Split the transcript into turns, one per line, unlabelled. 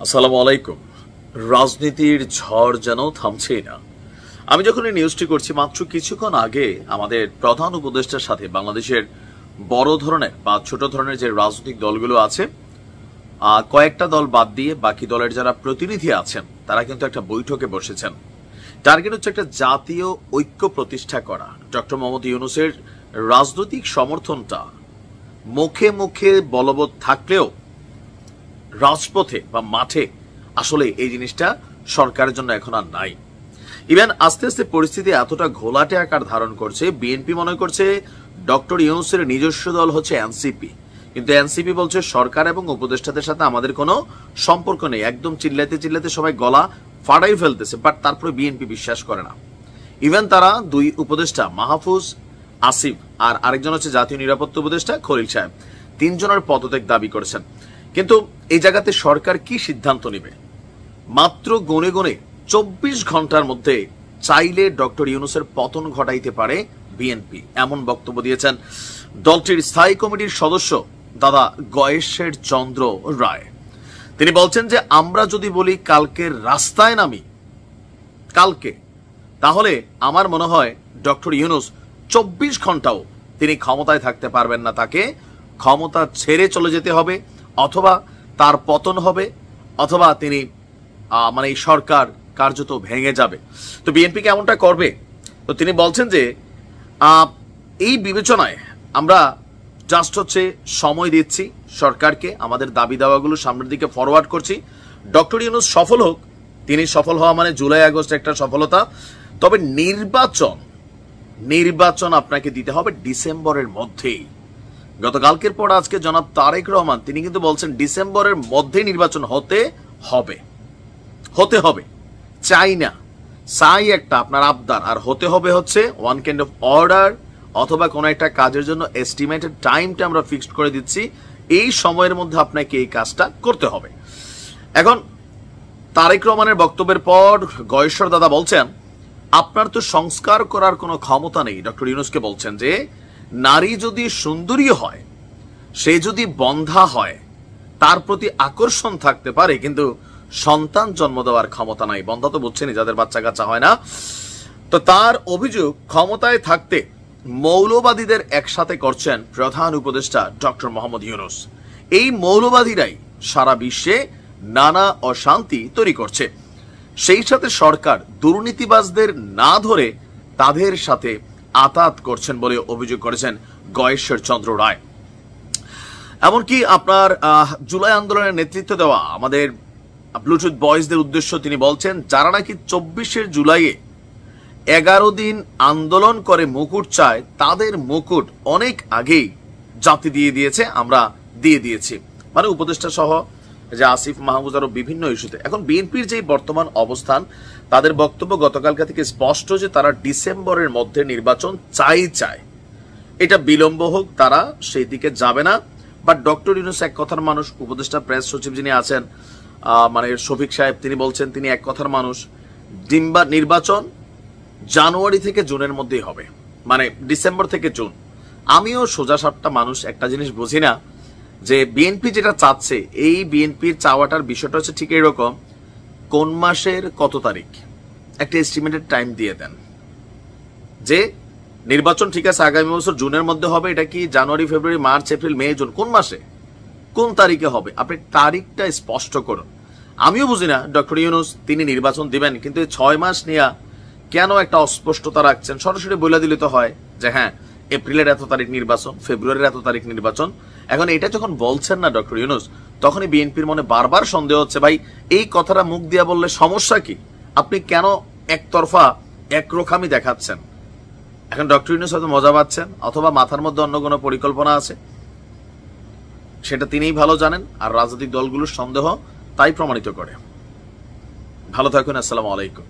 আসসালামু আলাইকুম। রাজনীতির ঝড় যেন থামছেই না। আমি যখন এই নিউজটি করছি মাত্র কিছুক্ষণ আগে আমাদের প্রধান উপদেষ্টার সাথে বাংলাদেশের বড় ধরনের বা ছোট ধরনের যে রাজনৈতিক দলগুলো আছে কয়েকটা দল বাদ দিয়ে বাকি দলের যারা প্রতিনিধি আছেন তারা কিন্তু একটা বৈঠকে বসেছেন। টার্গেট হচ্ছে একটা জাতীয় ঐক্য প্রতিষ্ঠা করা। ডক্টর মোহাম্মদ ইউনূসের রাজনৈতিক সমর্থনটা মুখে মুখে বলবৎ থাকলেও রাজপথে বা মাঠে আসলে এই জিনিসটা সরকারের জন্য এখন আর নাই। ইভেন আস্তে আস্তে পরিস্থিতি এতটা ঘোলাটে আকার ধারণ করছে, বিএনপি মনে করছে ডক্টর ইউনূসের নিজস্ব দল হচ্ছে এনসিপি, কিন্তু এনসিপি বলছে সরকার এবং উপদেষ্টাদের সাথে আমাদের কোনো সম্পর্ক নেই। একদম চিল্লাতে চিল্লাতে সবাই গলা ফাটাই ফেলতেছে, বাট তারপরে বিএনপি বিশ্বাস করে না। ইভেন তারা দুই উপদেষ্টা মাহফুজ আসিফ আর আরেকজন হচ্ছে জাতীয় নিরাপত্তা উপদেষ্টা খলিল সাহেব, তিনজনের পদত্যাগ দাবি করেছেন। কিন্তু এই জায়গাতে সরকার কি সিদ্ধান্ত নেবে? মাত্র গুনে গুনে 24 ঘন্টার মধ্যে চাইলে ডক্টর ইউনূসের পতন ঘটাইতে পারে বিএনপি, এমন বক্তব্য দিয়েছেন দলটির স্থায়ী কমিটির সদস্য দাদা গয়েশ্বর চন্দ্র রায়। তিনি বলছেন যে আমরা যদি বলি কালকে রাস্তায় নামি কালকে, তাহলে আমার মনে হয় ডক্টর ইউনূস 24 ঘন্টাও তিনি ক্ষমতায় থাকতে পারবেন না। তাকে ক্ষমতা ছেড়ে চলে যেতে হবে, অথবা তার পতন হবে, অথবা তিনি এই সরকার কার্যত ভেঙে যাবে। তো বিএনপি কেমনটা করবে? তো তিনি বলছেন যে এই বিবেচনায় আমরা জাস্ট হচ্ছে সময় দিচ্ছি সরকারকে, আমাদের দাবি দাওয়াগুলো সামনের দিকে ফরওয়ার্ড করছি। ডক্টর ইউনূস সফল হোক, তিনি সফল হওয়া মানে জুলাই আগস্ট একটা সফলতা। তবে নির্বাচন আপনাকে দিতে হবে ডিসেম্বরের মধ্যেই। গতকালকের পর আজকে জনাব তারেক রহমান তিনি কিন্তু বলছেন ডিসেম্বরের মধ্যে নির্বাচন হতে হবে। চাই না, চাই একটা আপনার আবদার, আর হতে হবে হচ্ছে ওয়ান কাইন্ড অফ অর্ডার, অথবা কোনো একটা কাজের জন্য এস্টিমেটেড টাইমটা আমরা ফিক্সড করে দিচ্ছি, এই সময়ের মধ্যে আপনাকে এই কাজটা করতে হবে। এখন তারেক রহমানের বক্তব্যের পর গয়েশ্বর দাদা বলছেন আপনার তো সংস্কার করার কোনো ক্ষমতা নেই। ডক্টর ইউনূসকে বলছেন যে নারী যদি সুন্দরী হয়, সে যদি বন্ধা হয়, তার প্রতি আকর্ষণ থাকতে পারে, কিন্তু সন্তান জন্ম দেওয়ার ক্ষমতা নাই। বন্ধা তো বুঝছেনই, যাদের বাচ্চা কাচ্চা হয় না। তো তার অভিযোগ ক্ষমতায় থাকতে মৌলবাদীদের একসাথে করছেন প্রধান উপদেষ্টা ডক্টর মোহাম্মদ ইউনূস। এই মৌলবাদীরাই সারা বিশ্বে নানা অশান্তি তৈরি করছে। সেই সাথে সরকার দুর্নীতিবাজদের না ধরে তাদের সাথে আতাত করছেন বলে অভিযোগ করেছেন গয়েশ্বর চন্দ্র রায়। এমনকি আপনার জুলাই আন্দোলনের নেতৃত্ব দেওয়া আমাদের ব্লুটুথ বয়েজদের উদ্দেশ্য তিনি বলছেন যারা নাকি 24 জুলাইয়ে 11 দিন আন্দোলন করে মুকুট চায়, তাদের মুকুট অনেক আগেই জাতি দিয়ে দিয়েছে, আমরা দিয়ে দিয়েছি। মানে উপদেষ্টা সহ যে আসিফ মাহমুদ আরো বিভিন্ন ইস্যুতে। এখন বিএনপির যে বর্তমান অবস্থান, তাদের বক্তব্য গতকালকা থেকে স্পষ্ট যে তারা ডিসেম্বরের মধ্যে নির্বাচন চায়। এটা বিলম্ব হোক, তারা সেই দিকে যাবে না। বাট ডক্টর ইউনূস এক কথার মানুষ, উপদেষ্টা প্রেস সচিব যিনি আছেন শফিক সাহেব, তিনি বলছেন তিনি এক কথার মানুষ। নির্বাচন জানুয়ারি থেকে জুনের মধ্যেই হবে, মানে ডিসেম্বর থেকে জুন। আমিও সোজা সাপটা মানুষ, একটা জিনিস বুঝি না যে বিএনপি যেটা চাচ্ছে, এই বিএনপির চাওয়াটার বিষয়টা হচ্ছে ঠিক এরকম, কোন মাসের কত তারিখ একটা এস্টিমেটেড টাইম দিয়ে দেন যে নির্বাচন ঠিক আছে আগামী বছর জুনের মধ্যে হবে। এটা কি জানুয়ারি, ফেব্রুয়ারি, মার্চ, এপ্রিল, মে, জুন, কোন মাসে কোন তারিখে হবে? আপনি তারিখটা স্পষ্ট করুন। আমিও বুঝি না ডক্টর ইউনূস তিনি নির্বাচন দিবেন, কিন্তু 6 মাস নিয়ে কেন একটা অস্পষ্টতা রাখছেন? সরাসরি বলে দিলে তো হয় যে হ্যাঁ এপ্রিলের এত তারিখ নির্বাচন, ফেব্রুয়ারির এত তারিখ নির্বাচন। এখন এটা যখন বলছেন না ডক্টর ইউনূস, তখনই বিএনপির মনে বারবার সন্দেহ হচ্ছে, ভাই এই কথাটা মুখ দিয়ে বললে সমস্যা কি? আপনি কেন একতরফা একরকমই দেখাচ্ছেন? এখন ডক্টর ইউনূস হয়তো মজা পাচ্ছেন, অথবা মাথার মধ্যে অন্য কোনো পরিকল্পনা আছে, সেটা তিনিই ভালো জানেন, আর রাজনৈতিক দলগুলোর সন্দেহ তাই প্রমাণিত করে। ভালো থাকুন, আসসালামু আলাইকুম।